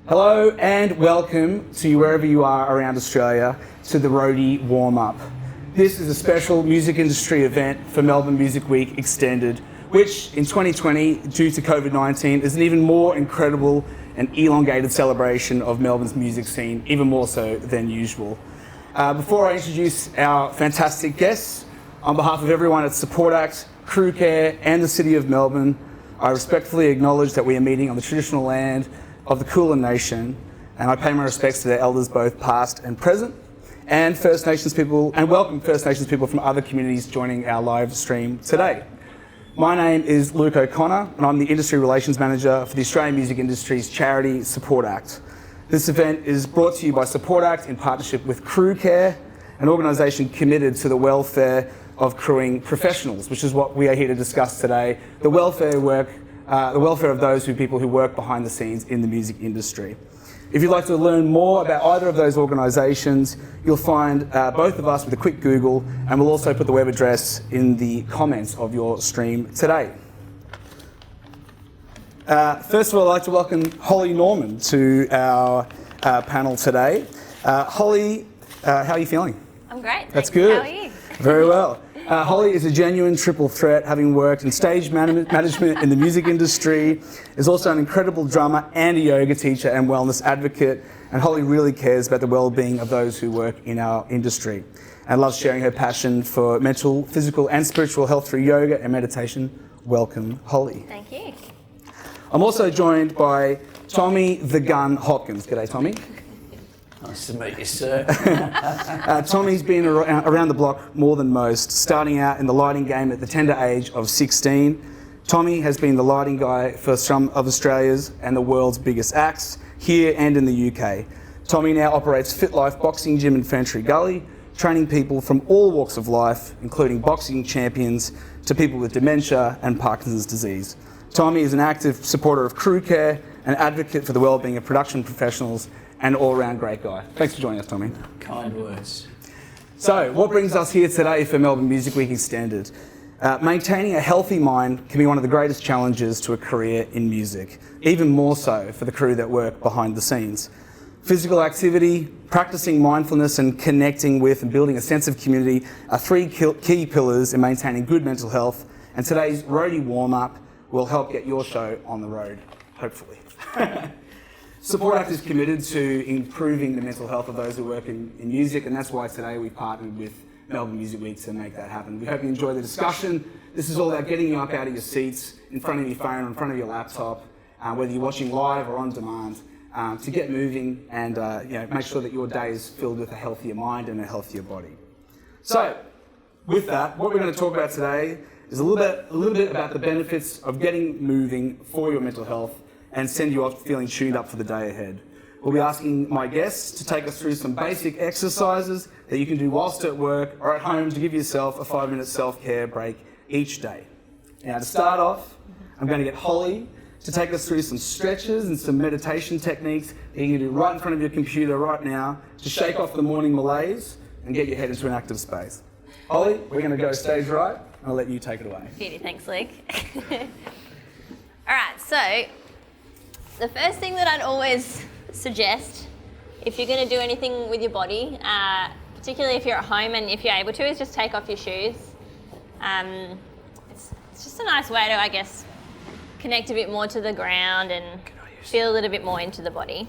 Hello and welcome to wherever you are around Australia to the Roadie Warmup. This is a special music industry event for Melbourne Music Week Extended, which in 2020, due to COVID-19, is an even more incredible and elongated celebration of Melbourne's music scene, even more so than usual. Before I introduce our fantastic guests, on behalf of everyone at Support Act, Crew Care and the City of Melbourne, I respectfully acknowledge that we are meeting on the traditional land of the Kulin Nation, and I pay my respects to their elders both past and present, and First Nations people, and welcome First Nations people from other communities joining our live stream today. My name is Luke O'Connor, and I'm the Industry Relations Manager for the Australian Music Industry's charity Support Act. This event is brought to you by Support Act in partnership with Crew Care, an organisation committed to the welfare of crewing professionals, which is what we are here to discuss today, the welfare of those people who work behind the scenes in the music industry. If you'd like to learn more about either of those organisations, you'll find both of us with a quick Google, and we'll also put the web address in the comments of your stream today. First of all, I'd like to welcome Holly Norman to our panel today. Holly, how are you feeling? I'm great. That's good. How are you? Very well. Holly is a genuine triple threat, having worked in stage management in the music industry, is also an incredible drummer and a yoga teacher and wellness advocate, and Holly really cares about the well-being of those who work in our industry and loves sharing her passion for mental, physical and spiritual health through yoga and meditation. Welcome, Holly. Thank you. I'm also joined by Tommy the Gun Hopkins. G'day, Tommy. Nice to meet you, sir. Tommy's been around the block more than most, starting out in the lighting game at the tender age of 16. Tommy has been the lighting guy for some of Australia's and the world's biggest acts, here and in the UK. Tommy now operates Fit Life Boxing Gym in Fantry Gully, training people from all walks of life, including boxing champions to people with dementia and Parkinson's disease. Tommy is an active supporter of Crew Care, an advocate for the wellbeing of production professionals, and all-round great guy. Thanks for joining us, Tommy. Kind words. So, what brings us here today for Melbourne Music Week Extended? Maintaining a healthy mind can be one of the greatest challenges to a career in music, even more so for the crew that work behind the scenes. Physical activity, practising mindfulness and connecting with and building a sense of community are three key pillars in maintaining good mental health, and today's Roadie Warmup will help get your show on the road, hopefully. Support Act is committed to improving the mental health of those who work in music, and that's why today we partnered with Melbourne Music Week to make that happen. We hope you enjoy the discussion. This is all about getting you up out of your seats, in front of your phone, in front of your laptop, whether you're watching live or on demand, to get moving and make sure that your day is filled with a healthier mind and a healthier body. So, with that, what we're going to talk about today is a little bit about the benefits of getting moving for your mental health and send you off feeling tuned up for the day ahead. We'll be asking my guests to take us through some basic exercises that you can do whilst at work or at home to give yourself a 5-minute self-care break each day. Now, to start off, I'm going to get Holly to take us through some stretches and some meditation techniques that you can do right in front of your computer right now to shake off the morning malaise and get your head into an active space. Holly, we're going to go stage right. I'll let you take it away. Beauty, thanks, Luke. All right, so the first thing that I'd always suggest if you're going to do anything with your body, particularly if you're at home and if you're able to, is just take off your shoes. It's just a nice way to, I guess, connect a bit more to the ground and feel a little bit more into the body.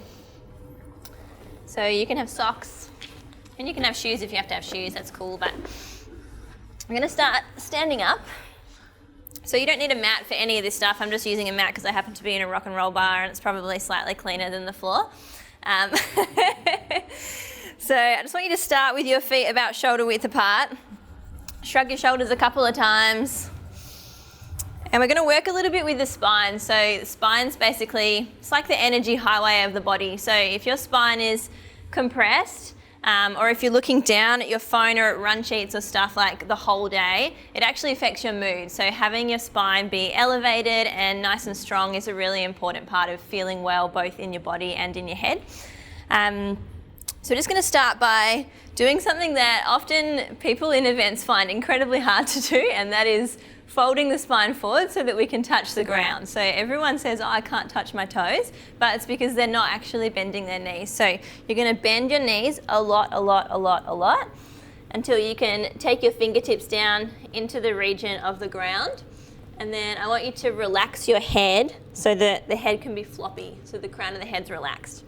So you can have socks and you can have shoes if you have to have shoes, that's cool, but I'm going to start standing up. So you don't need a mat for any of this stuff. I'm just using a mat because I happen to be in a rock and roll bar and it's probably slightly cleaner than the floor. So I just want you to start with your feet about shoulder width apart. Shrug your shoulders a couple of times. And we're going to work a little bit with the spine. So the spine's basically, it's like the energy highway of the body. So if your spine is compressed, or if you're looking down at your phone or at run sheets or stuff like the whole day, it actually affects your mood. So having your spine be elevated and nice and strong is a really important part of feeling well, both in your body and in your head. So we're just going to start by doing something that often people in events find incredibly hard to do, and that is folding the spine forward so that we can touch the ground. So everyone says, oh, I can't touch my toes, but it's because they're not actually bending their knees. So you're going to bend your knees a lot, until you can take your fingertips down into the region of the ground. And then I want you to relax your head so that the head can be floppy, so the crown of the head's relaxed.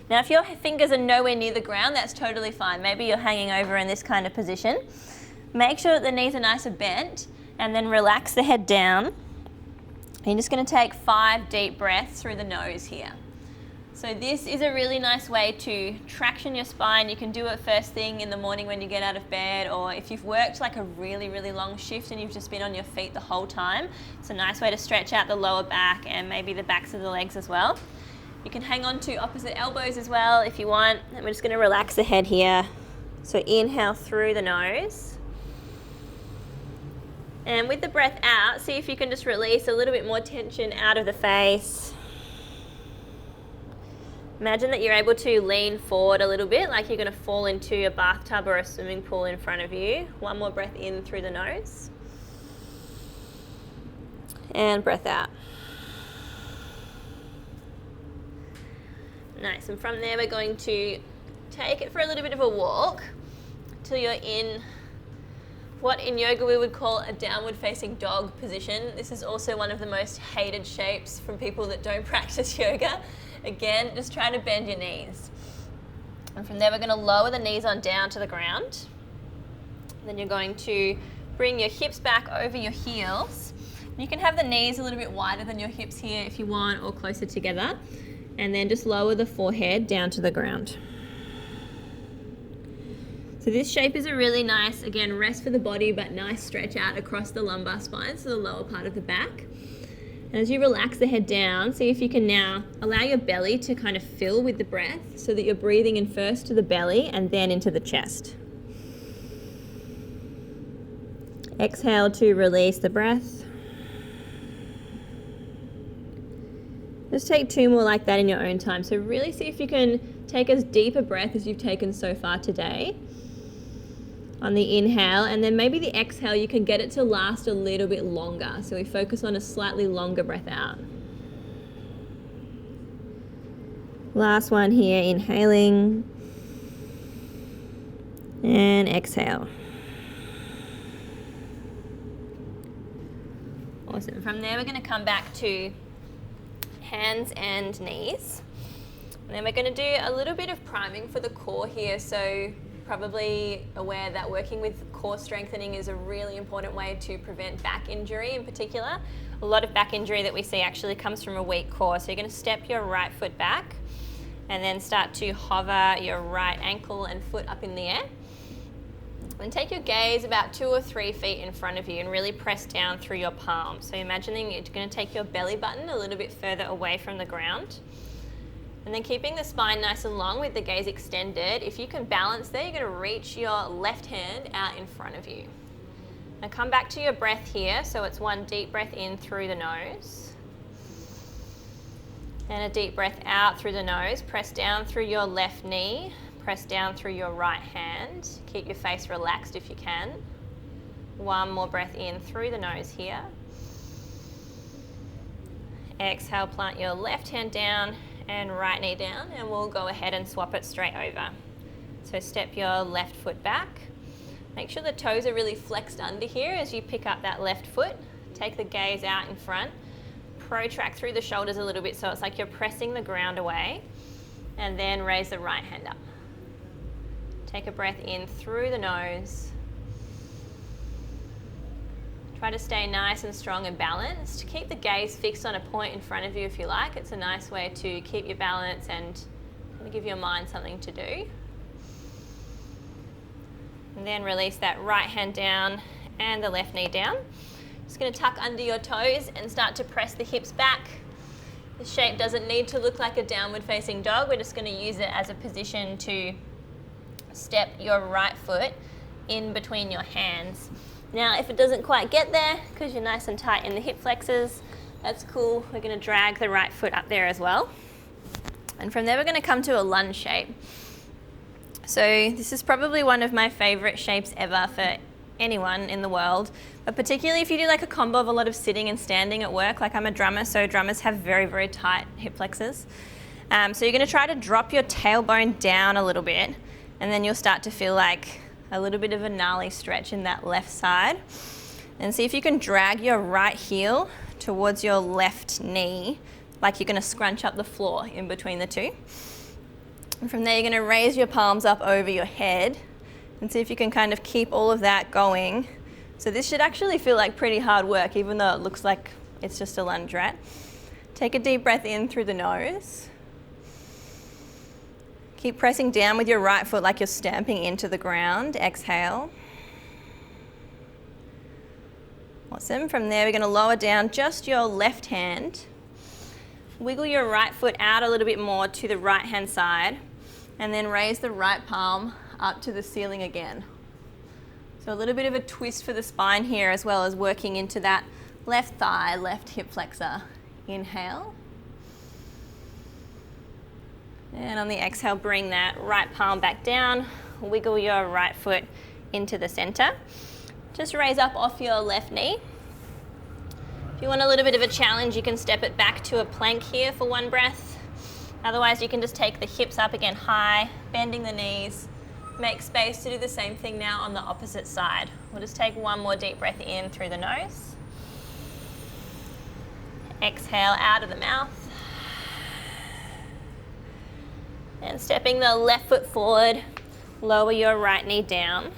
Now, if your fingers are nowhere near the ground, that's totally fine. Maybe you're hanging over in this kind of position. Make sure that the knees are nice and bent, and then relax the head down. You're just going to take 5 deep breaths through the nose here. So this is a really nice way to traction your spine. You can do it first thing in the morning when you get out of bed, or if you've worked like a really long shift and you've just been on your feet the whole time, it's a nice way to stretch out the lower back and maybe the backs of the legs as well. You can hang on to opposite elbows as well if you want. And we're just going to relax the head here. So inhale through the nose. And with the breath out, see if you can just release a little bit more tension out of the face. Imagine that you're able to lean forward a little bit, like you're going to fall into a bathtub or a swimming pool in front of you. One more breath in through the nose. And breath out. Nice, and from there we're going to take it for a little bit of a walk till you're in what in yoga we would call a downward facing dog position. This is also one of the most hated shapes from people that don't practice yoga. Again, just try to bend your knees. And from there we're going to lower the knees on down to the ground. Then you're going to bring your hips back over your heels. You can have the knees a little bit wider than your hips here if you want, or closer together. And then just lower the forehead down to the ground. So this shape is a really nice, again, rest for the body, but nice stretch out across the lumbar spine, so the lower part of the back. And as you relax the head down, see if you can now allow your belly to kind of fill with the breath so that you're breathing in first to the belly and then into the chest. Exhale to release the breath. Just take 2 more like that in your own time. So really see if you can take as deep a breath as you've taken so far today on the inhale, and then maybe the exhale you can get it to last a little bit longer. So we focus on a slightly longer breath out. Last one here, inhaling and exhale. Awesome. From there we're going to come back to hands and knees. And then we're going to do a little bit of priming for the core here. So probably aware that working with core strengthening is a really important way to prevent back injury in particular. A lot of back injury that we see actually comes from a weak core. So you're going to step your right foot back and then start to hover your right ankle and foot up in the air. And take your gaze about 2 or 3 feet in front of you and really press down through your palms. So imagining you're going to take your belly button a little bit further away from the ground. And then keeping the spine nice and long with the gaze extended. If you can balance there, you're going to reach your left hand out in front of you. Now come back to your breath here. So it's 1 deep breath in through the nose. And a deep breath out through the nose. Press down through your left knee. Press down through your right hand. Keep your face relaxed if you can. 1 more breath in through the nose here. Exhale, plant your left hand down and right knee down, and we'll go ahead and swap it straight over. So step your left foot back. Make sure the toes are really flexed under here as you pick up that left foot. Take the gaze out in front. Protract through the shoulders a little bit so it's like you're pressing the ground away, and then raise the right hand up. Take a breath in through the nose. Try to stay nice and strong and balanced. Keep the gaze fixed on a point in front of you if you like. It's a nice way to keep your balance and give your mind something to do. And then release that right hand down and the left knee down. Just going to tuck under your toes and start to press the hips back. The shape doesn't need to look like a downward facing dog. We're just going to use it as a position to step your right foot in between your hands. Now, if it doesn't quite get there because you're nice and tight in the hip flexors, that's cool. We're going to drag the right foot up there as well. And from there, we're going to come to a lunge shape. So this is probably one of my favorite shapes ever for anyone in the world, but particularly if you do like a combo of a lot of sitting and standing at work. Like I'm a drummer, so drummers have very, very tight hip flexors. So you're going to try to drop your tailbone down a little bit, and then you'll start to feel like a little bit of a gnarly stretch in that left side. And see if you can drag your right heel towards your left knee, like you're going to scrunch up the floor in between the two. And from there, you're going to raise your palms up over your head and see if you can kind of keep all of that going. So this should actually feel like pretty hard work, even though it looks like it's just a lungerette. Take a deep breath in through the nose. Keep pressing down with your right foot like you're stamping into the ground. Exhale. Awesome. From there, we're going to lower down just your left hand. Wiggle your right foot out a little bit more to the right hand side, and then raise the right palm up to the ceiling again. So a little bit of a twist for the spine here, as well as working into that left thigh, left hip flexor. Inhale. And on the exhale, bring that right palm back down. Wiggle your right foot into the center. Just raise up off your left knee. If you want a little bit of a challenge, you can step it back to a plank here for one breath. Otherwise, you can just take the hips up again high, bending the knees. Make space to do the same thing now on the opposite side. We'll just take one more deep breath in through the nose. Exhale out of the mouth. And stepping the left foot forward, lower your right knee down.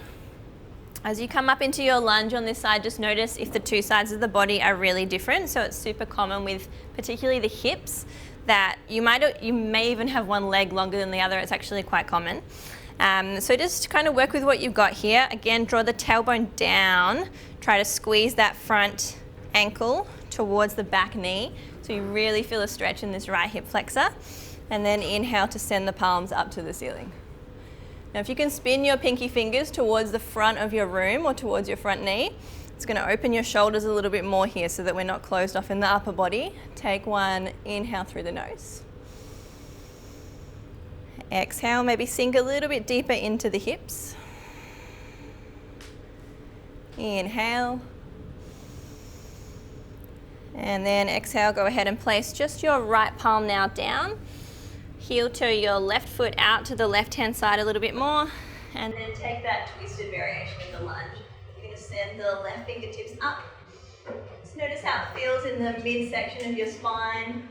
As you come up into your lunge on this side, just notice if the two sides of the body are really different. So it's super common with particularly the hips that you may even have one leg longer than the other. It's actually quite common. So just kind of work with what you've got here. Again, draw the tailbone down. Try to squeeze that front ankle towards the back knee. So you really feel a stretch in this right hip flexor. And then inhale to send the palms up to the ceiling. Now if you can spin your pinky fingers towards the front of your room or towards your front knee, it's going to open your shoulders a little bit more here so that we're not closed off in the upper body. Take one, inhale through the nose. Exhale, maybe sink a little bit deeper into the hips. Inhale. And then exhale, go ahead and place just your right palm now down. Heel to your left foot out to the left-hand side a little bit more. And then take that twisted variation in the lunge. You're going to send the left fingertips up. Just notice how it feels in the midsection of your spine.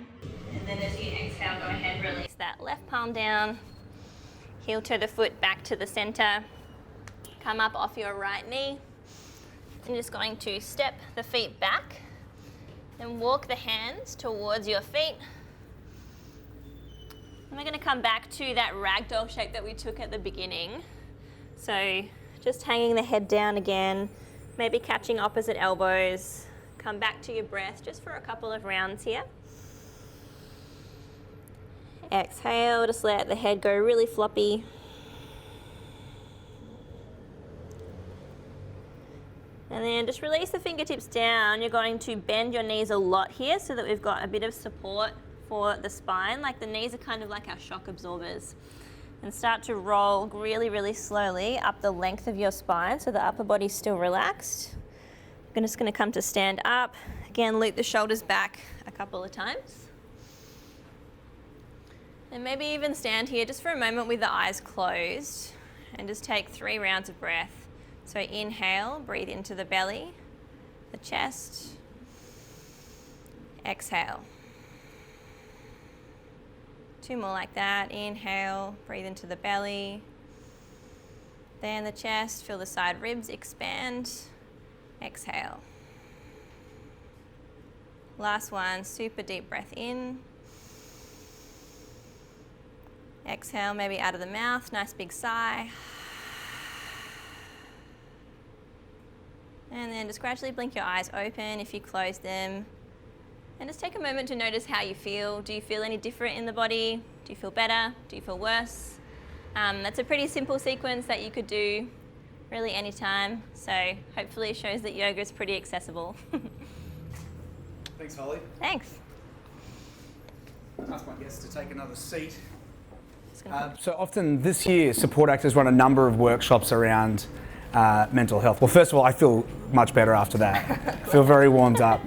And then as you exhale, go ahead and release that left palm down. Heel to the foot back to the center. Come up off your right knee. I'm just going to step the feet back and walk the hands towards your feet. And we're going to come back to that ragdoll shape that we took at the beginning. So just hanging the head down again, maybe catching opposite elbows. Come back to your breath just for a couple of rounds here. Exhale, just let the head go really floppy. And then just release the fingertips down. You're going to bend your knees a lot here so that we've got a bit of support for the spine. Like the knees are kind of like our shock absorbers. And start to roll really, really slowly up the length of your spine so the upper body's still relaxed. I'm just going to come to stand up. Again, loop the shoulders back a couple of times. And maybe even stand here just for a moment with the eyes closed and just take 3 rounds of breath. So inhale, breathe into the belly, the chest. Exhale. 2 more like that. Inhale, breathe into the belly. Then the chest, feel the side ribs expand. Exhale. Last one, super deep breath in. Exhale, maybe out of the mouth, nice big sigh. And then just gradually blink your eyes open if you close them. And just take a moment to notice how you feel. Do you feel any different in the body? Do you feel better? Do you feel worse? That's a pretty simple sequence that you could do really anytime. So hopefully it shows that yoga is pretty accessible. Thanks, Holly. Thanks. Ask my guests to take another seat. So often this year, support actors run a number of workshops around mental health? Well, first of all, I feel much better after that. I feel very warmed up.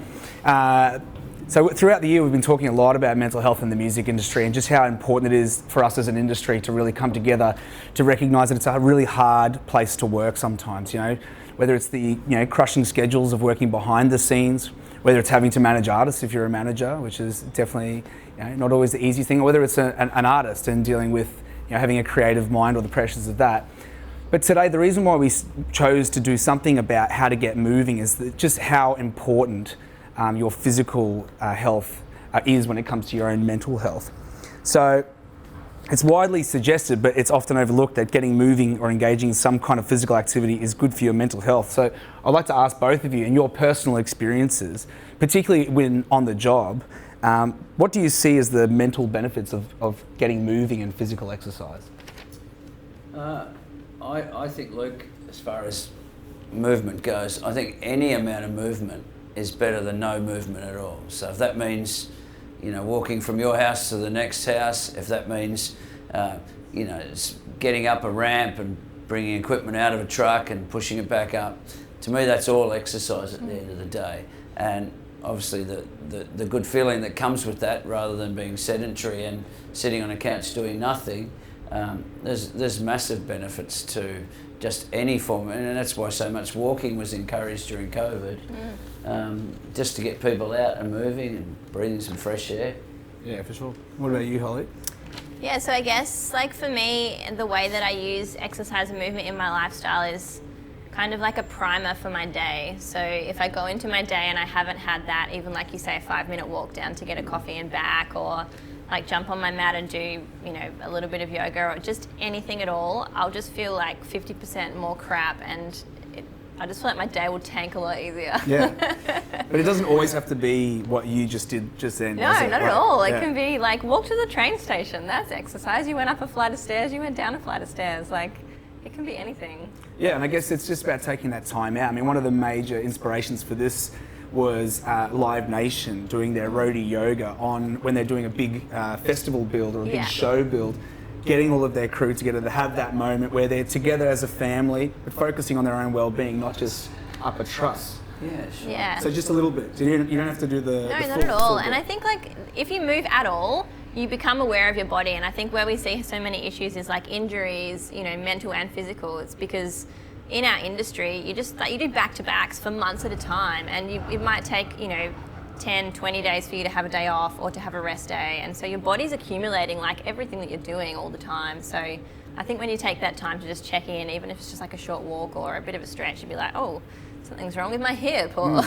So throughout the year, we've been talking a lot about mental health in the music industry and just how important it is for us as an industry to really come together to recognise that it's a really hard place to work sometimes, you know, whether it's the, you know, crushing schedules of working behind the scenes, whether it's having to manage artists if you're a manager, which is definitely, you know, not always the easiest thing, or whether it's an artist and dealing with, you know, having a creative mind or the pressures of that. But today, the reason why we chose to do something about how to get moving is that just how important your physical health is when it comes to your own mental health. So it's widely suggested, but it's often overlooked, that getting moving or engaging in some kind of physical activity is good for your mental health. So I'd like to ask both of you, in your personal experiences, particularly when on the job, what do you see as the mental benefits of getting moving and physical exercise? I think, Luke, as far as movement goes, I think any amount of movement is better than no movement at all. So if that means, you know, walking from your house to the next house, if that means, you know, getting up a ramp and bringing equipment out of a truck and pushing it back up, to me that's all exercise at the end of the day. And obviously the good feeling that comes with that, rather than being sedentary and sitting on a couch doing nothing, there's massive benefits to just any form, and that's why so much walking was encouraged during COVID, just to get people out and moving and breathing some fresh air. Yeah, for sure. What about you, Holly? Yeah, so I guess, like, for me, the way that I use exercise and movement in my lifestyle is kind of like a primer for my day. So if I go into my day and I haven't had that, even like you say, a 5-minute walk down to get a coffee and back, or like jump on my mat and do, you know, a little bit of yoga or just anything at all, I'll just feel like 50% more crap, and I just feel like my day will tank a lot easier. Yeah, but it doesn't always have to be what you just did just then. No, not at all. It can be like, walk to the train station, that's exercise. You went up a flight of stairs, you went down a flight of stairs. Like, it can be anything. Yeah, and I guess it's just about taking that time out. I mean, one of the major inspirations for this was Live Nation doing their Roadie yoga when they're doing a big festival build or a big show build, getting all of their crew together to have that moment where they're together as a family, but focusing on their own well-being, not just up a truss. Yeah, sure. Yeah. So just a little bit. You don't have to do the No, the not full, at all. full And bit. I think, like, if you move at all, you become aware of your body. And I think where we see so many issues is like injuries, you know, mental and physical. It's because in our industry, you do back-to-backs for months at a time, and it might take, you know, 10, 20 days for you to have a day off or to have a rest day. And so your body's accumulating like everything that you're doing all the time. So I think when you take that time to just check in, even if it's just like a short walk or a bit of a stretch, you'd be like, oh, something's wrong with my hip. Or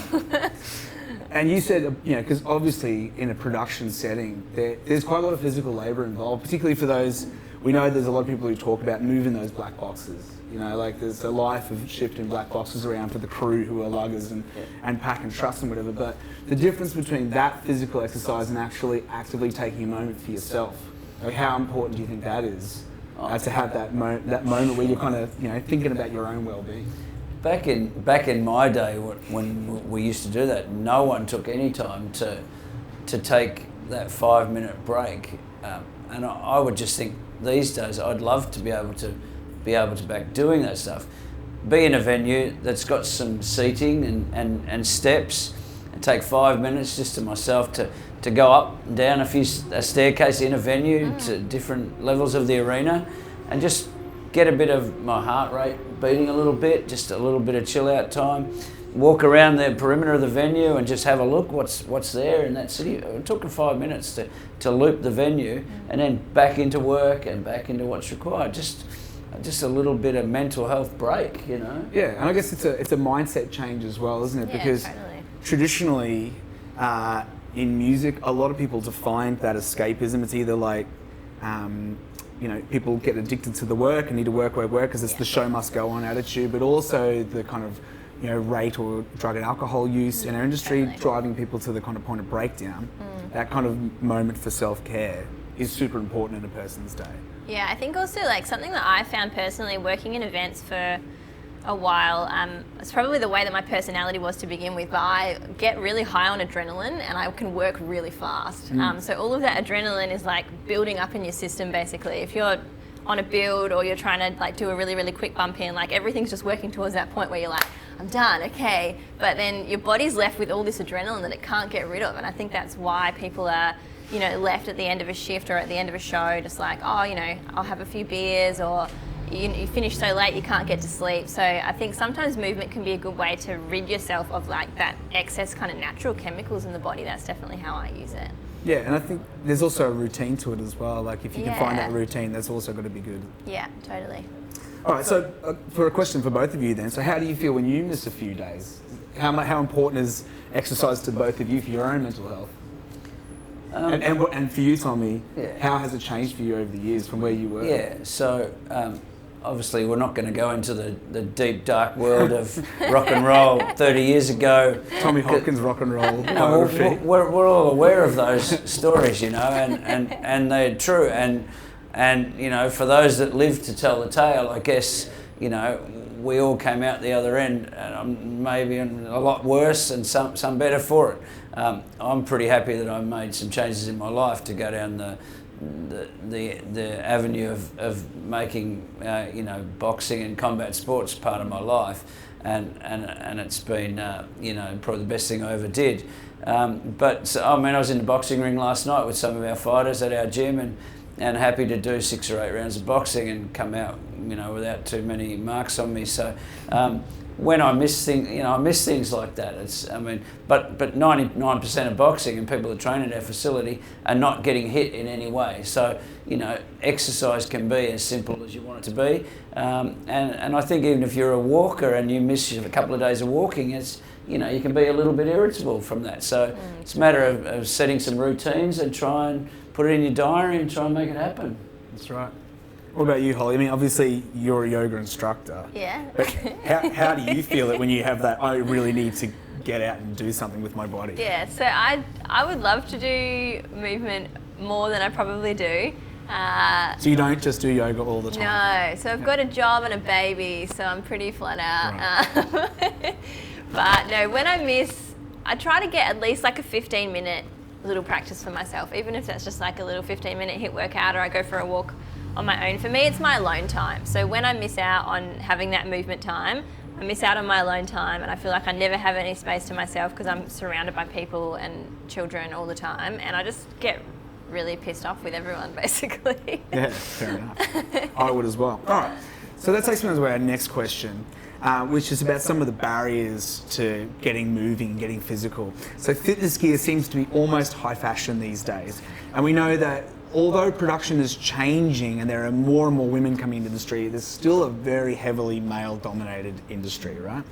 And you said, you know, because obviously in a production setting, there's quite a lot of physical labour involved, particularly for those, we know there's a lot of people who talk about moving those black boxes. You know, like there's a life of shifting black boxes around for the crew who are luggers and pack and truss and whatever. But the difference between that physical exercise and actually actively taking a moment for yourself, like how important do you think that is to have that moment where you're kind of, you know, thinking about your own well-being? Back in my day, when we used to do that, no one took any time to take that 5-minute break, and I would just think these days I'd love to be able to back doing that stuff. Be in a venue that's got some seating and steps, and take 5 minutes just to myself to go up and down a staircase in a venue to different levels of the arena, and just get a bit of my heart rate beating a little bit, just a little bit of chill out time. Walk around the perimeter of the venue and just have a look what's there in that city. It took 5 minutes to loop the venue, and then back into work and back into what's required. Just a little bit of mental health break, you know. Yeah, and I guess it's a mindset change as well, isn't it? Yeah, because totally. traditionally in music, a lot of people define that escapism. It's either like, you know, people get addicted to the work and need to work because it's the show must go on attitude, but also the kind of, you know, rate or drug and alcohol use in our industry, Totally. driving people to the kind of point of breakdown. That kind of moment for self-care is super important in a person's day. Yeah, I think also like something that I found personally working in events for a while, it's probably the way that my personality was to begin with, but I get really high on adrenaline and I can work really fast. So all of that adrenaline is like building up in your system basically. If you're on a build or you're trying to like do a really, really quick bump in, like everything's just working towards that point where you're like, I'm done, okay. But then your body's left with all this adrenaline that it can't get rid of. And I think that's why people are, you know, left at the end of a shift or at the end of a show, just like, oh, you know, I'll have a few beers, or you finish so late you can't get to sleep. So I think sometimes movement can be a good way to rid yourself of like that excess kind of natural chemicals in the body. That's definitely how I use it. Yeah, and I think there's also a routine to it as well. Like if you can find that routine, that's also got to be good. Yeah, totally. All right, so for a question for both of you then, so how do you feel when you miss a few days? How important is exercise to both of you for your own mental health? And for you, Tommy, how has it changed for you over the years from where you were? Yeah, so obviously we're not going to go into the deep, dark world of rock and roll 30 years ago. Tommy Hopkins rock and roll. No, we're all aware of those stories, you know, and they're true. And you know, for those that live to tell the tale, I guess, you know, we all came out the other end, and maybe a lot worse and some better for it. I'm pretty happy that I made some changes in my life to go down the avenue of making you know, boxing and combat sports part of my life, and it's been you know, probably the best thing I ever did. But so, I mean, I was in the boxing ring last night with some of our fighters at our gym, and happy to do 6 or 8 rounds of boxing and come out, you know, without too many marks on me. So when I miss things, you know, I miss things like that. It's, I mean, but 99% of boxing and people that train at our facility are not getting hit in any way. So, you know, exercise can be as simple as you want it to be. And I think even if you're a walker and you miss a couple of days of walking, it's, you know, you can be a little bit irritable from that. So it's a matter of setting some routines and try and put it in your diary and try and make it happen. That's right. What about you, Holly? I mean, obviously you're a yoga instructor. Yeah. But how do you feel it when you have that, I really need to get out and do something with my body? Yeah, so I would love to do movement more than I probably do. So you don't just do yoga all the time? No, so I've got a job and a baby, so I'm pretty flat out. Right. But no, when I miss, I try to get at least like a 15-minute little practice for myself, even if that's just like a little 15-minute HIIT workout, or I go for a walk on my own. For me, it's my alone time. So when I miss out on having that movement time, I miss out on my alone time, and I feel like I never have any space to myself because I'm surrounded by people and children all the time, and I just get really pissed off with everyone, basically. Yeah, fair enough. I would as well. All right, so that takes me on to our next question, which is about some of the barriers to getting moving, getting physical. So fitness gear seems to be almost high fashion these days, and we know that although production is changing and there are more and more women coming into the industry, there's still a very heavily male-dominated industry, right?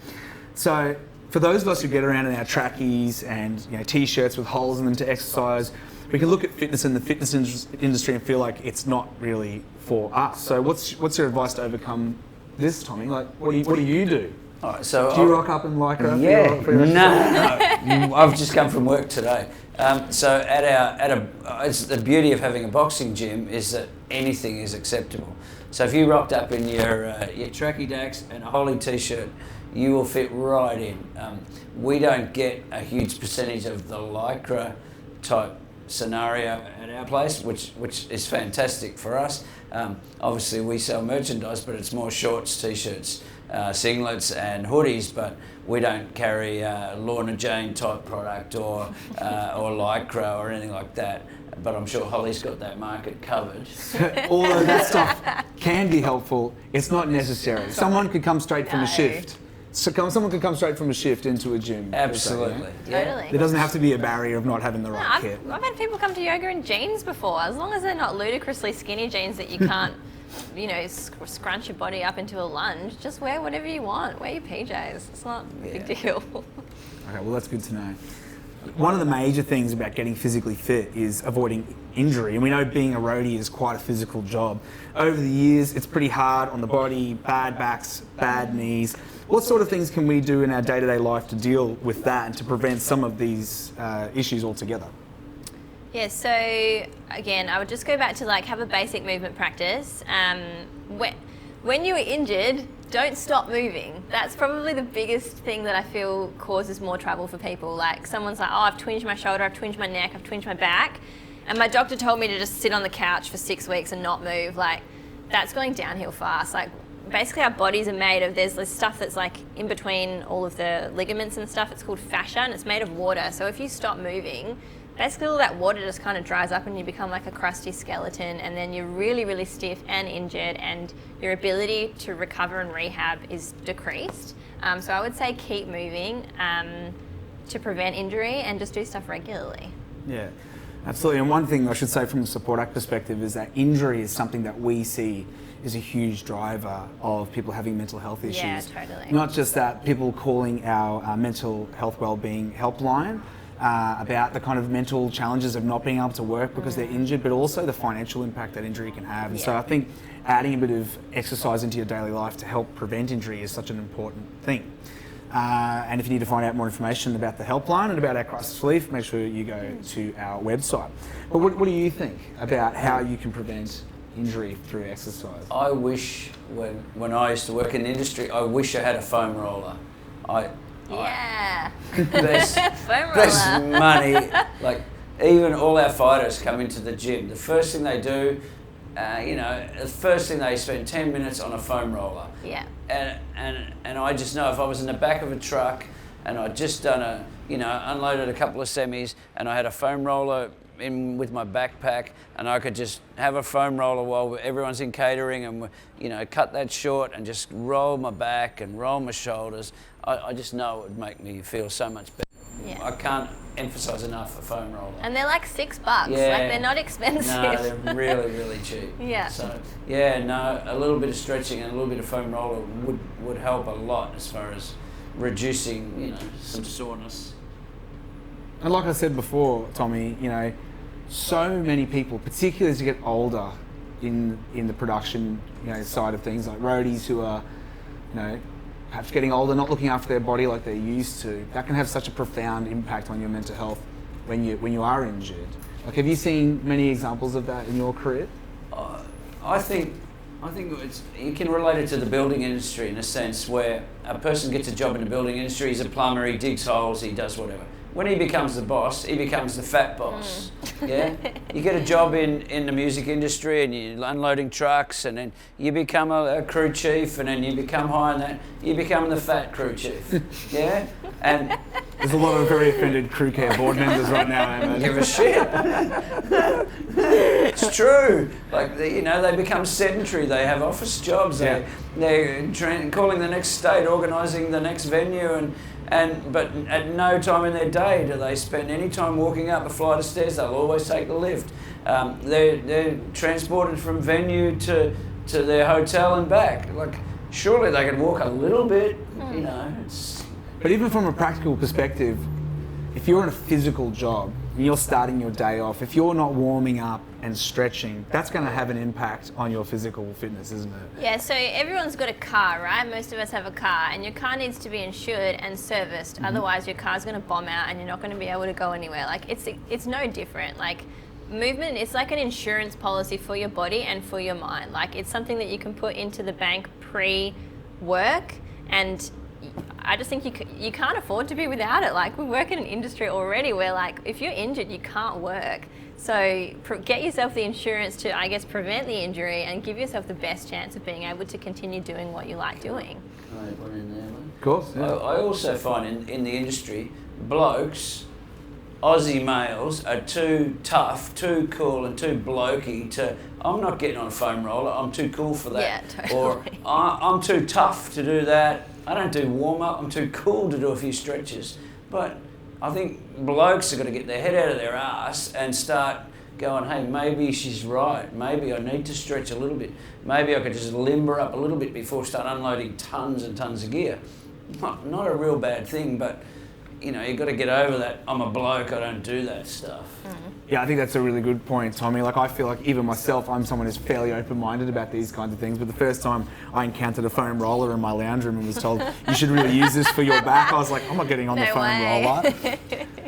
So for those of us who get around in our trackies and, you know, t-shirts with holes in them to exercise, we can look at fitness in the fitness industry and feel like it's not really for us. So what's your advice to overcome this, Tommy? Like, what do you do? All right, so do you rock up in Lycra? Yeah, no, I've just come from work today. So it's the beauty of having a boxing gym is that anything is acceptable. So if you rocked up in your tracky dacks and a Holly t-shirt, you will fit right in. We don't get a huge percentage of the Lycra type scenario at our place, which is fantastic for us. Obviously we sell merchandise, but it's more shorts, t-shirts, singlets and hoodies, but we don't carry Lorna Jane type product or Lycra or anything like that. But I'm sure Holly's got that market covered. Although that stuff can be helpful, it's not necessary. Someone could come straight from a shift. Someone could come straight from a shift into a gym. Absolutely. Yeah. Totally. There doesn't have to be a barrier of not having the right kit. I've had people come to yoga in jeans before, as long as they're not ludicrously skinny jeans that you can't, you know, scrunch your body up into a lunge. Just wear whatever you want. Wear your PJs. It's not a big deal. Okay, well that's good to know. One of the major things about getting physically fit is avoiding injury, and we know being a roadie is quite a physical job. Over the years, it's pretty hard on the body, bad backs, bad knees. What sort of things can we do in our day-to-day life to deal with that and to prevent some of these issues altogether? Yeah, so again, I would just go back to like have a basic movement practice. When you are injured, don't stop moving. That's probably the biggest thing that I feel causes more trouble for people. Like someone's like, oh, I've twinged my shoulder, I've twinged my neck, I've twinged my back, and my doctor told me to just sit on the couch for 6 weeks and not move. Like, that's going downhill fast. Like basically our bodies are made of, there's this stuff that's like in between all of the ligaments and stuff. It's called fascia and it's made of water. So if you stop moving, basically all that water just kind of dries up and you become like a crusty skeleton, and then you're really, really stiff and injured, and your ability to recover and rehab is decreased. So I would say keep moving to prevent injury and just do stuff regularly. Yeah, absolutely. And one thing I should say from the Support Act perspective is that injury is something that we see is a huge driver of people having mental health issues. Yeah, totally. Not just that, people calling our mental health wellbeing helpline about the kind of mental challenges of not being able to work because they're injured, but also the financial impact that injury can have. And so I think adding a bit of exercise into your daily life to help prevent injury is such an important thing. And if you need to find out more information about the helpline and about our crisis relief, make sure you go to our website. But what do you think about how you can prevent injury through exercise? I wish, when I used to work in the industry, I wish I had a foam roller. There's money. Like, even all our fighters come into the gym. The first thing they do, the first thing they spend 10 minutes on a foam roller. Yeah. And I just know if I was in the back of a truck and I'd just done unloaded a couple of semis and I had a foam roller in with my backpack and I could just have a foam roller while everyone's in catering and, cut that short and just roll my back and roll my shoulders, I just know it would make me feel so much better. Yeah. I can't emphasise enough a foam roller. And they're like $6. Yeah. Like they're not expensive. No, they're really, really cheap. Yeah. So, a little bit of stretching and a little bit of foam roller would help a lot as far as reducing, some soreness. And like I said before, Tommy, so many people, particularly as you get older in the production side of things, like roadies who are, perhaps getting older, not looking after their body like they're used to, that can have such a profound impact on your mental health when you are injured. Like, have you seen many examples of that in your career? I think you can relate it to the building industry in a sense where a person gets a job in the building industry, he's a plumber, he digs holes, he does whatever. When he becomes the boss, he becomes the fat boss. Yeah, you get a job in the music industry and you're unloading trucks, and then you become a crew chief, and then you become higher than that, you become the fat crew chief. Yeah, and there's a lot of very offended crew care board members right now. I imagine. Give a shit. It's true. Like they become sedentary. They have office jobs. Yeah. They're calling the next state, organising the next venue, but at no time in their day do they spend any time walking up a flight of stairs. They'll always take the lift. They're transported from venue to their hotel and back. Like, surely they could walk a little bit. But even from a practical perspective, if you're in a physical job and you're starting your day off, if you're not warming up and stretching, that's going to have an impact on your physical fitness, isn't it? Yeah, so everyone's got a car, right? Most of us have a car, and your car needs to be insured and serviced. Otherwise, your car's going to bomb out and you're not going to be able to go anywhere. Like, it's no different. Like, movement, it's like an insurance policy for your body and for your mind. Like, it's something that you can put into the bank pre-work, and I just think you can't afford to be without it. Like, we work in an industry already where, like, if you're injured, you can't work. So get yourself the insurance to, I guess, prevent the injury and give yourself the best chance of being able to continue doing what you like doing. Can I put in there, man? Of course. Yeah. I also find in the industry, blokes, Aussie males, are too tough, too cool and too blokey to, I'm not getting on a foam roller, I'm too cool for that. Yeah, totally. Or I'm too tough to do that. I don't do warm-up, I'm too cool to do a few stretches. But I think blokes are going to get their head out of their ass and start going, hey, maybe she's right. Maybe I need to stretch a little bit. Maybe I could just limber up a little bit before I start unloading tons and tons of gear. Not a real bad thing, but you've got to get over that, I'm a bloke, I don't do that stuff. Yeah, I think that's a really good point, Tommy. Like, I feel like even myself, I'm someone who's fairly open-minded about these kinds of things, but the first time I encountered a foam roller in my lounge room and was told, you should really use this for your back, I was like, I'm not getting on the foam roller.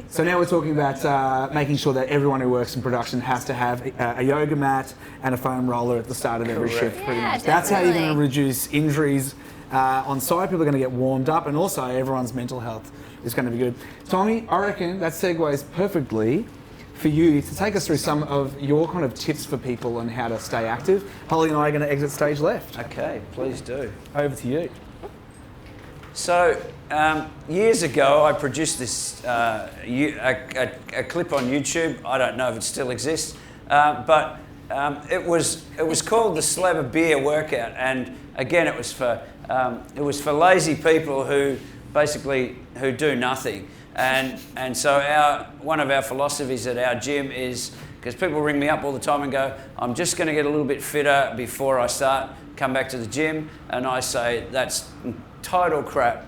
So now we're talking about making sure that everyone who works in production has to have a yoga mat and a foam roller at the start of every shift, pretty much. That's how you're going to reduce injuries on site. People are going to get warmed up, and also everyone's mental health is going to be good. Tommy, I reckon that segues perfectly for you to take us through some of your kind of tips for people on how to stay active. Holly and I are going to exit stage left. Okay, please do. Over to you. So, years ago, I produced this a clip on YouTube. I don't know if it still exists, but it was called the Slab of Beer workout, and again, it was for lazy people who do nothing. And so one of our philosophies at our gym is, because people ring me up all the time and go, I'm just going to get a little bit fitter before I come back to the gym, and I say that's total crap.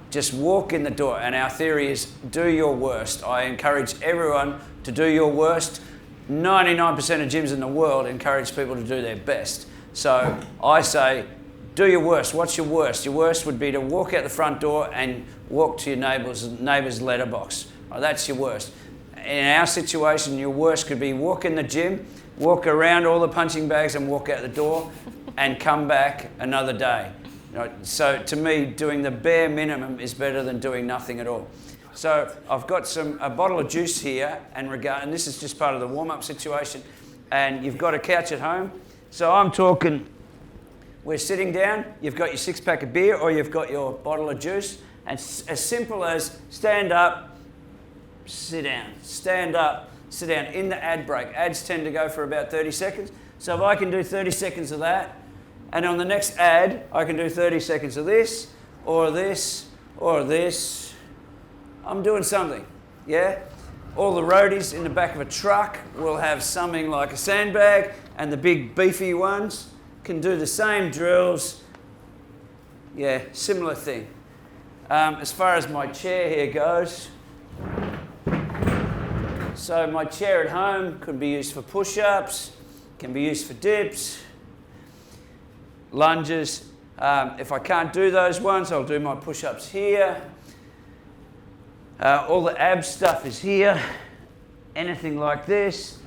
Just walk in the door, and our theory is do your worst. I encourage everyone to do your worst. 99% of gyms in the world encourage people to do their best. So I say, do your worst. What's your worst? Your worst would be to walk out the front door and walk to your neighbour's letterbox. Oh, that's your worst. In our situation, your worst could be walk in the gym, walk around all the punching bags and walk out the door and come back another day. So to me, doing the bare minimum is better than doing nothing at all. So I've got a bottle of juice here, and this is just part of the warm-up situation, and you've got a couch at home. So I'm talking, we're sitting down, you've got your 6-pack of beer or you've got your bottle of juice, and as simple as stand up, sit down, stand up, sit down in the ad break. Ads tend to go for about 30 seconds. So if I can do 30 seconds of that, and on the next ad, I can do 30 seconds of this, or this, or this, I'm doing something, yeah? All the roadies in the back of a truck will have something like a sandbag, and the big beefy ones can do the same drills. Yeah, similar thing. As far as my chair here goes, so my chair at home could be used for push-ups, can be used for dips, lunges. If I can't do those ones, I'll do my push-ups here. All the ab stuff is here. Anything like this.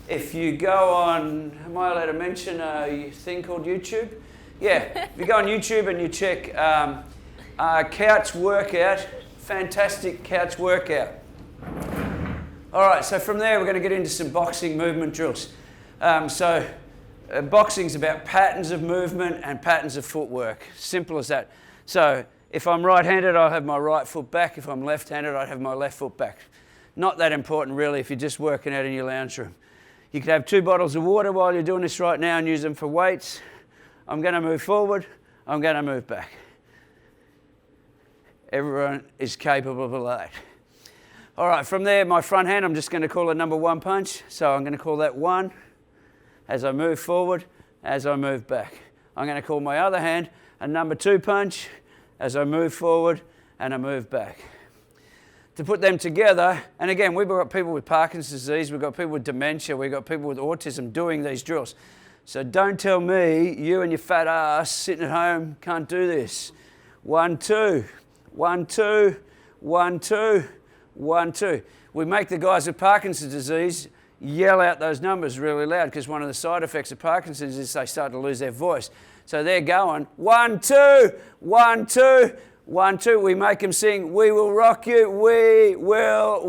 If you go on, am I allowed to mention a thing called YouTube? Yeah, if you go on YouTube and you check couch workout, fantastic couch workout. All right, so from there we're going to get into some boxing movement drills. Boxing's about patterns of movement and patterns of footwork. Simple as that. So if I'm right-handed, I'll have my right foot back. If I'm left-handed, I'd have my left foot back. Not that important, really, if you're just working out in your lounge room. You could have 2 bottles of water while you're doing this right now and use them for weights. I'm going to move forward. I'm going to move back. Everyone is capable of that. All right, from there, my front hand, I'm just going to call it number 1 punch. So I'm going to call that 1 as I move forward, as I move back. I'm going to call my other hand a number 2 punch as I move forward and I move back. To put them together, and again, we've got people with Parkinson's disease, we've got people with dementia, we've got people with autism doing these drills. So don't tell me you and your fat ass sitting at home can't do this. 1, 2, 1, 2, 1, 2, 1, 2. We make the guys with Parkinson's disease yell out those numbers really loud because one of the side effects of Parkinson's is they start to lose their voice. So they're going 1, 2, 1, 2, 1, 2. We make them sing, we will rock you, we will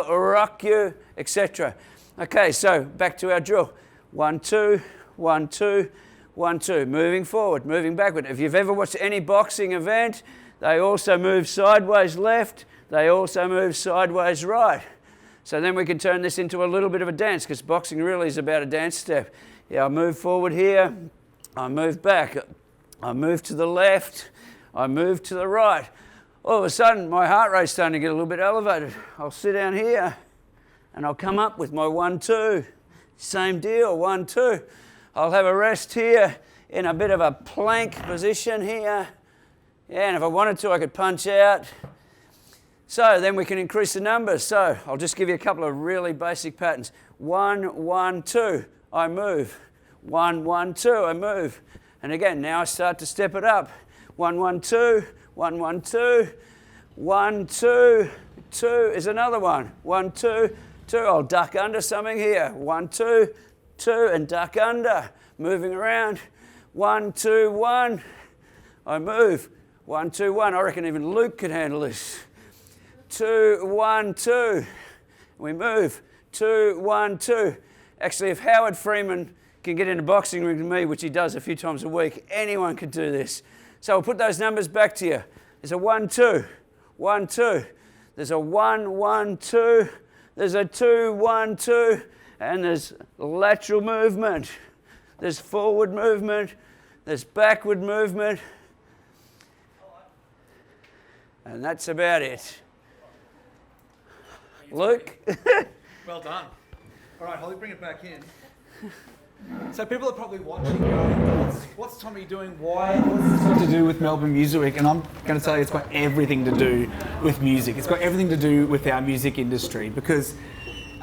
rock you, etc. Okay, so back to our drill. 1, 2, 1, 2, 1, 2. Moving forward, moving backward. If you've ever watched any boxing event, they also move sideways left, they also move sideways right. So then we can turn this into a little bit of a dance because boxing really is about a dance step. Yeah, I move forward here, I move back, I move to the left, I move to the right. All of a sudden, my heart rate's starting to get a little bit elevated. I'll sit down here and I'll come up with my 1, 2. Same deal, 1, 2. I'll have a rest here in a bit of a plank position here. Yeah, and if I wanted to, I could punch out. So then we can increase the numbers. So I'll just give you a couple of really basic patterns. 1, 1, 2, I move. 1, 1, 2, I move. And again, now I start to step it up. 1, 1, 2, 1, 1, 2, 1, 2, 2 is another one. 1, 2, 2, I'll duck under something here. 1, 2, 2, and duck under. Moving around. 1, 2, 1, I move. 1, 2, 1, I reckon even Luke could handle this. 2, 1, 2, We move. 2, 1, 2. Actually, if Howard Freeman can get in a boxing ring with me, which he does a few times a week, anyone can do this. So I'll put those numbers back to you. There's a 1, 2, 1, 2. There's a 1, 1, 2. There's a 2, 1, 2. And there's lateral movement. There's forward movement. There's backward movement. And that's about it. Luke? Well done. All right, Holly, bring it back in. So people are probably watching going, what's Tommy doing? Why? What's this got to do with Melbourne Music Week? And I'm going to tell you it's got everything to do with music. It's got everything to do with our music industry because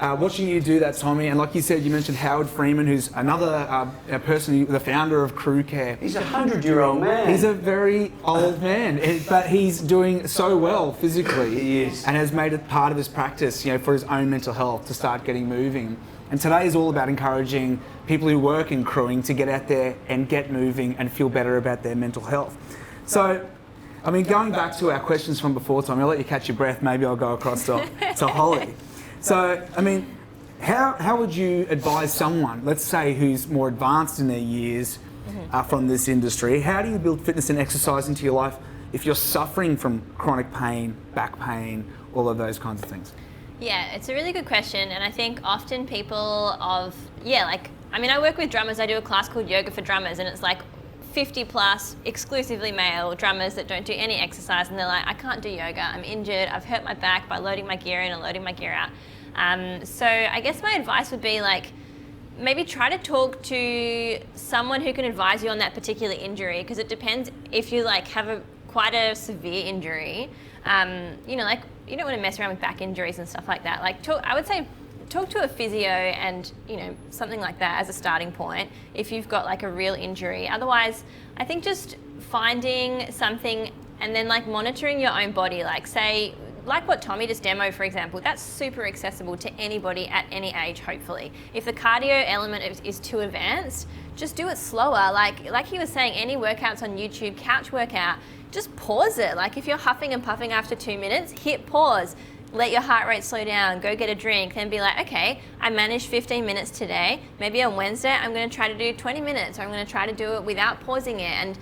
watching you do that, Tommy, and like you said, you mentioned Howard Freeman, who's another person, the founder of Crew Care. He's a 100-year-old man. He's a very old man, but he's doing so well physically. He is. And has made it part of his practice, for his own mental health to start getting moving. And today is all about encouraging people who work in crewing to get out there and get moving and feel better about their mental health. So, going back to our questions from before, Tommy, I'll let you catch your breath. Maybe I'll go across to Holly. So, how would you advise someone, let's say, who's more advanced in their years from this industry? How do you build fitness and exercise into your life if you're suffering from chronic pain, back pain, all of those kinds of things? Yeah, it's a really good question, and I think often people I work with drummers. I do a class called Yoga for Drummers, and it's like 50 plus exclusively male drummers that don't do any exercise, and they're like, I can't do yoga, I'm injured, I've hurt my back by loading my gear in and loading my gear out. So I guess my advice would be maybe try to talk to someone who can advise you on that particular injury, because it depends if you have quite a severe injury. You don't want to mess around with back injuries and stuff like that. I would say talk to a physio and, something like that as a starting point if you've got a real injury. Otherwise, I think just finding something and then monitoring your own body, like what Tommy just demoed, for example, that's super accessible to anybody at any age, hopefully. If the cardio element is too advanced, just do it slower. Like he was saying, any workouts on YouTube, couch workout, just pause it. If you're huffing and puffing after 2 minutes, hit pause. Let your heart rate slow down, go get a drink, then be like, okay, I managed 15 minutes today. Maybe on Wednesday, I'm going to try to do 20 minutes, or I'm going to try to do it without pausing it. And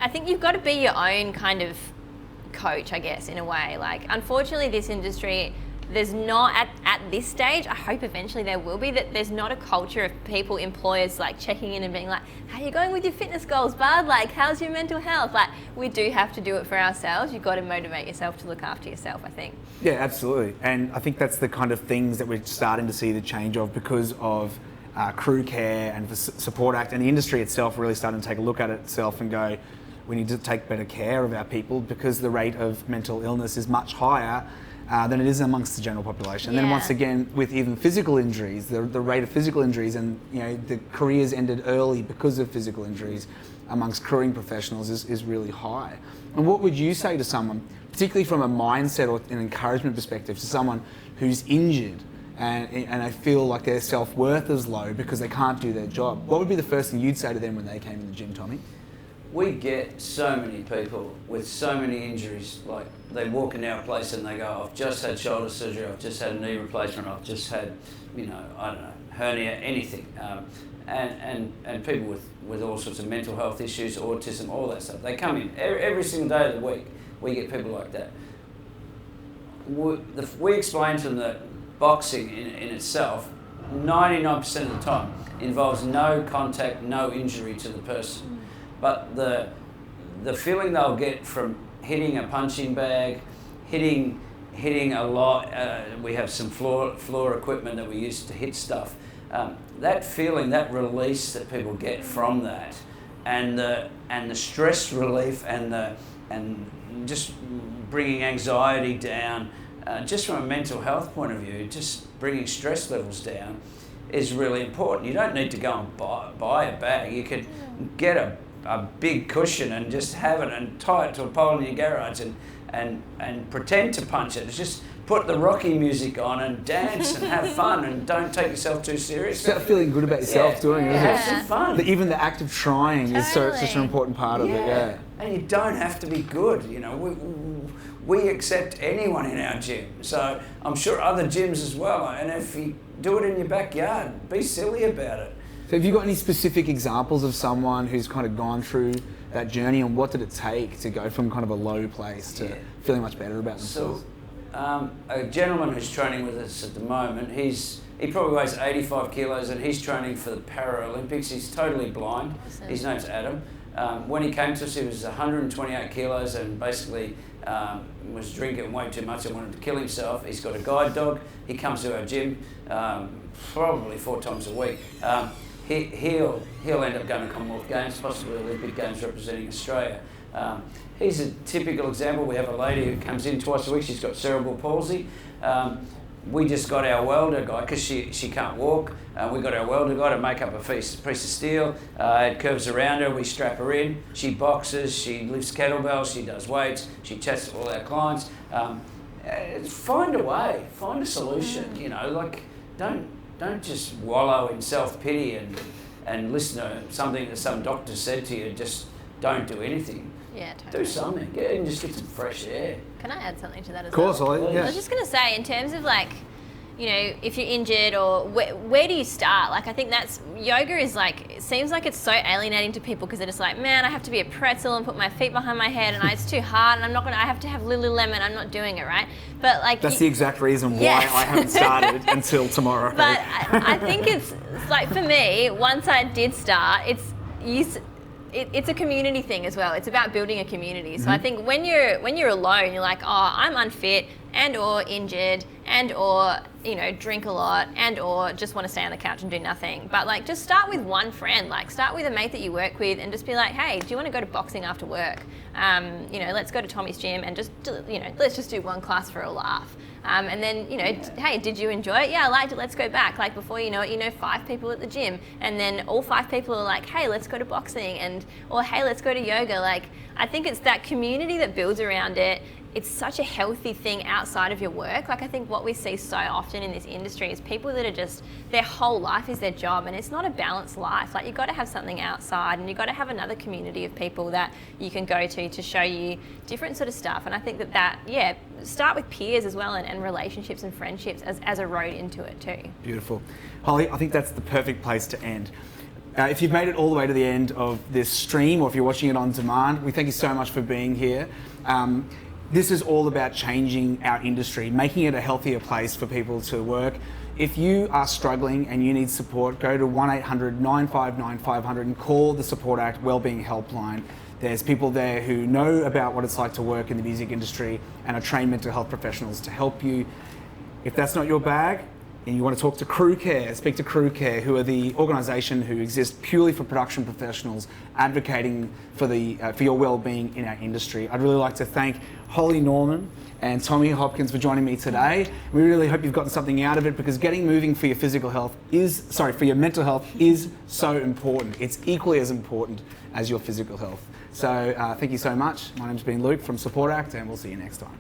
I think you've got to be your own kind of coach, I guess, in a way. Unfortunately, this industry, there's not, at this stage, I hope eventually there will be, that there's not a culture of people, employers, checking in and being like, how you going with your fitness goals, bud? How's your mental health? We do have to do it for ourselves. You've got to motivate yourself to look after yourself, I think. Yeah, absolutely. And I think that's the kind of things that we're starting to see the change of because of Crew Care and the Support Act, and the industry itself really starting to take a look at itself and go, we need to take better care of our people because the rate of mental illness is much higher than it is amongst the general population. And then once again, with even physical injuries, the rate of physical injuries and the careers ended early because of physical injuries amongst crewing professionals is really high. And what would you say to someone, particularly from a mindset or an encouragement perspective, to someone who's injured and they feel like their self-worth is low because they can't do their job? What would be the first thing you'd say to them when they came in the gym, Tommy? We get so many people with so many injuries, they walk in our place and they go, I've just had shoulder surgery, I've just had a knee replacement, I've just had, hernia, anything. And people with all sorts of mental health issues, autism, all that stuff. They come in every single day of the week. We get people like that. We explain to them that boxing in itself, 99% of the time, involves no contact, no injury to the person. But the feeling they'll get from hitting a punching bag, hitting a lot, we have some floor equipment that we use to hit stuff. That feeling, that release that people get from that, and the stress relief and just bringing anxiety down, just from a mental health point of view, just bringing stress levels down is really important. You don't need to go and buy a bag. You could get a big cushion and just have it and tie it to a pole in your garage and pretend to punch it. It's just put the Rocky music on and dance and have fun and don't take yourself too seriously. Start feeling good about yourself doing it, isn't it? Have some fun. Even the act of trying is such an important part of it, And you don't have to be good. You know, we accept anyone in our gym. So I'm sure other gyms as well. And if you do it in your backyard, be silly about it. So have you got any specific examples of someone who's kind of gone through that journey, and what did it take to go from kind of a low place to feeling much better about themselves? So a gentleman who's training with us at the moment, he probably weighs 85 kilos and he's training for the Paralympics. He's totally blind. His name's Adam. When he came to us, he was 128 kilos and basically was drinking way too much and wanted to kill himself. He's got a guide dog. He comes to our gym probably 4 times a week. He'll end up going to Commonwealth Games, possibly Olympic Games representing Australia. He's a typical example. We have a lady who comes in twice a week. She's got cerebral palsy. We just got our welder guy, because she can't walk. We got our welder guy to make up a piece of steel. It curves around her. We strap her in. She boxes. She lifts kettlebells. She does weights. She chats to all our clients. Find a way. Find a solution. You know, like don't just wallow in self-pity and listen to something that some doctor said to you. Just don't do anything. Yeah, totally. Do something. Get and just get some fresh air. Can I add something to that as Of course, well? yeah. I was just going to say, in terms of like, you know, if you're injured or where do you start? Like, I think that's, yoga is like, it seems like it's so alienating to people because they're just like, man, I have to be a pretzel and put my feet behind my head and it's too hard and I have to have Lululemon, I'm not doing it, right? But like... That's the exact reason why I haven't started until tomorrow. But I think it's like, for me, once I did start, it's a community thing as well. It's about building a community. So I think when you're alone, you're like, oh, I'm unfit and or injured and or, you know, drink a lot and or just want to stay on the couch and do nothing. But like, just start with one friend. Like, start with a mate that you work with and just be like, hey, do you want to go to boxing after work? You know, let's go to Tommy's gym and just, you know, let's just do one class for a laugh. And then, you know, hey, did you enjoy it? Yeah, I liked it, let's go back. Like, before you know it, you know 5 people at the gym. And then all 5 people are like, hey, let's go to boxing, or hey, let's go to yoga. Like, I think it's that community that builds around it. It's such a healthy thing outside of your work. Like, I think what we see so often in this industry is people that are just, their whole life is their job, and it's not a balanced life. Like, you've got to have something outside, and you've got to have another community of people that you can go to show you different sort of stuff. And I think that start with peers as well, and relationships and friendships as a road into it too. Beautiful. Holly, I think that's the perfect place to end. If you've made it all the way to the end of this stream, or if you're watching it on demand, we thank you so much for being here. This is all about changing our industry, making it a healthier place for people to work. If you are struggling and you need support, go to 1-800-959-500 and call the Support Act Wellbeing Helpline. There's people there who know about what it's like to work in the music industry and are trained mental health professionals to help you. If that's not your bag, and you want to talk to Crew Care, speak to Crew Care, who are the organisation who exists purely for production professionals, advocating for your well-being in our industry. I'd really like to thank Holly Norman and Tommy Hopkins for joining me today. We really hope you've gotten something out of it, because getting moving for your for your mental health is so important. It's equally as important as your physical health. So thank you so much. My name's been Luke from Support Act, and we'll see you next time.